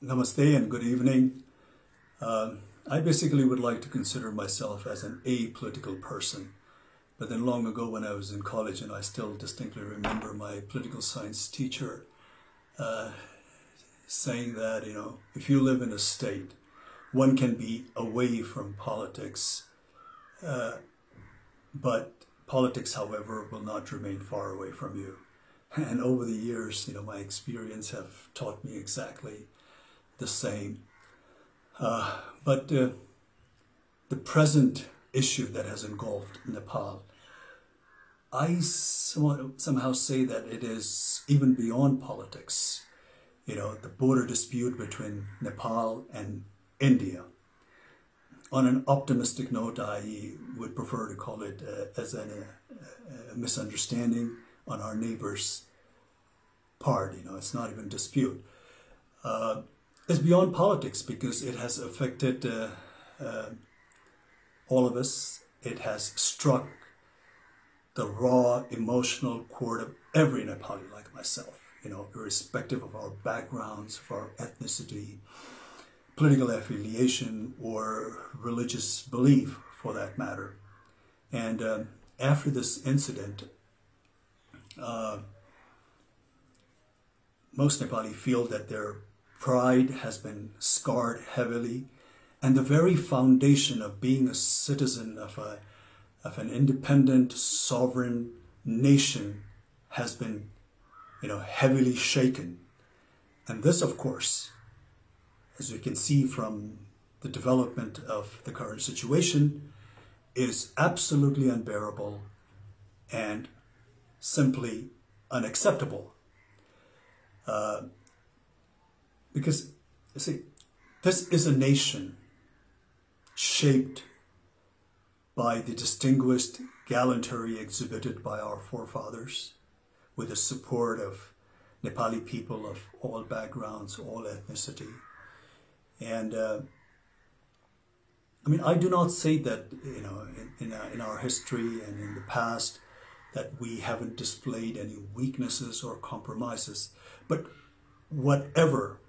Namaste and good evening. I basically would like to consider myself as an apolitical person. But then long ago when I was in college, and I still distinctly remember my political science teacher saying that, if you live in a state, one can be away from politics, but politics, however, will not remain far away from you. And over the years, my experience have taught me exactly the same. But the present issue that has engulfed Nepal, I somehow say that it is even beyond politics. The border dispute between Nepal and India. On an optimistic note, I would prefer to call it as a misunderstanding on our neighbor's part. It's not even dispute. It's beyond politics because it has affected all of us. It has struck the raw emotional chord of every Nepali like myself, irrespective of our backgrounds, of our ethnicity, political affiliation, or religious belief for that matter. And after this incident, most Nepali feel that their pride has been scarred heavily, and the very foundation of being a citizen of an independent, sovereign nation has been, heavily shaken. And this, of course, as we can see from the development of the current situation, is absolutely unbearable and simply unacceptable. Because, you see, this is a nation shaped by the distinguished gallantry exhibited by our forefathers, with the support of Nepali people of all backgrounds, all ethnicity. And I do not say that, in our history and in the past, that we haven't displayed any weaknesses or compromises, but whatever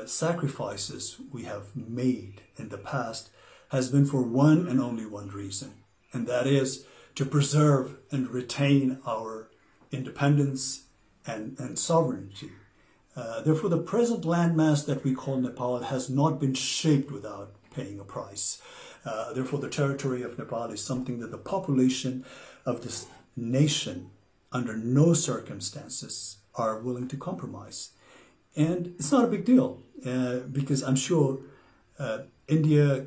sacrifices we have made in the past has been for one and only one reason, and that is to preserve and retain our independence and sovereignty. Therefore, the present landmass that we call Nepal has not been shaped without paying a price. Therefore, the territory of Nepal is something that the population of this nation, under no circumstances, are willing to compromise. And it's not a big deal, because I'm sure India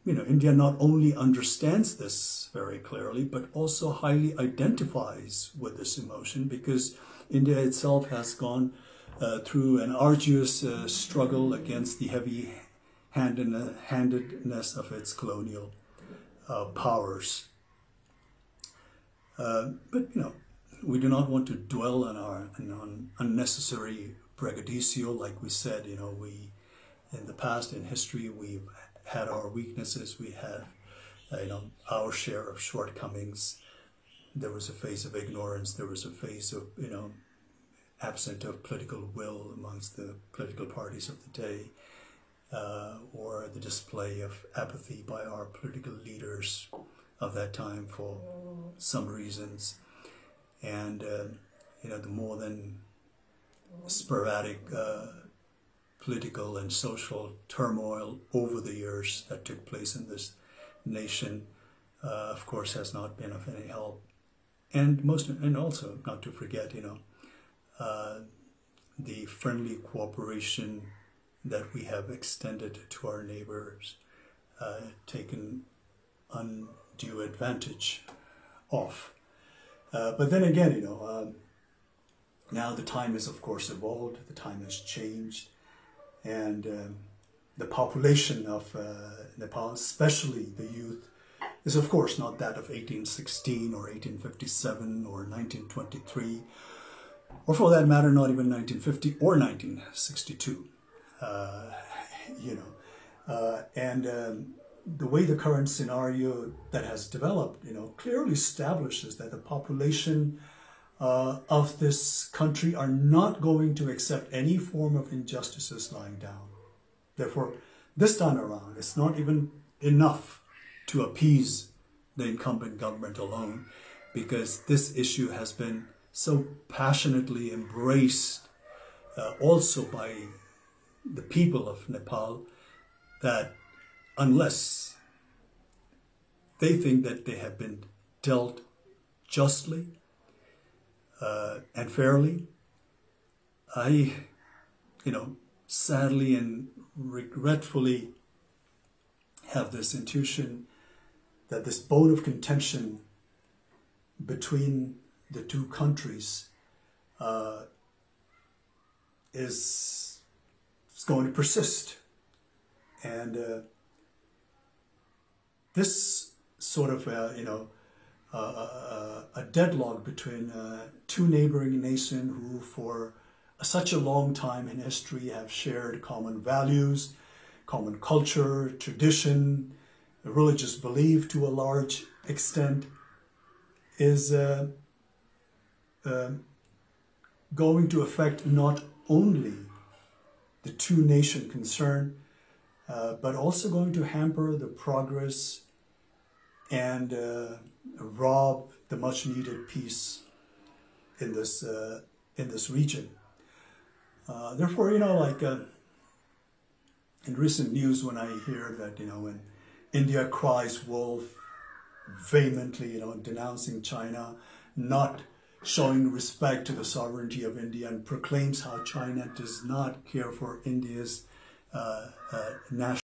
India not only understands this very clearly, but also highly identifies with this emotion, because India itself has gone through an arduous struggle against the heavy-handedness of its colonial powers. But we do not want to dwell on unnecessary braggadocio. Like we said, we in the past, in history, we've had our weaknesses. We had, our share of shortcomings. There was a phase of ignorance. There was a phase of, absent of political will amongst the political parties of the day, or the display of apathy by our political leaders of that time for some reasons. And, the more than sporadic political and social turmoil over the years that took place in this nation, of course, has not been of any help. And also not to forget, the friendly cooperation that we have extended to our neighbors, taken undue advantage of. But then again, now the time has, of course, evolved, the time has changed, and the population of Nepal, especially the youth, is of course not that of 1816 or 1857 or 1923, or for that matter, not even 1950 or 1962. The way the current scenario that has developed, clearly establishes that the population of this country are not going to accept any form of injustices lying down. Therefore, this time around, it's not even enough to appease the incumbent government alone, because this issue has been so passionately embraced also by the people of Nepal, that unless they think that they have been dealt justly and fairly, I, sadly and regretfully have this intuition that this bone of contention between the two countries is going to persist. And this sort of, a deadlock between two neighboring nations who for such a long time in history have shared common values, common culture, tradition, religious belief to a large extent, is going to affect not only the two nations concerned, but also going to hamper the progress and rob the much needed peace in this region. Therefore, in recent news, when I hear that, when India cries wolf, vehemently, denouncing China, not showing respect to the sovereignty of India, and proclaims how China does not care for India's national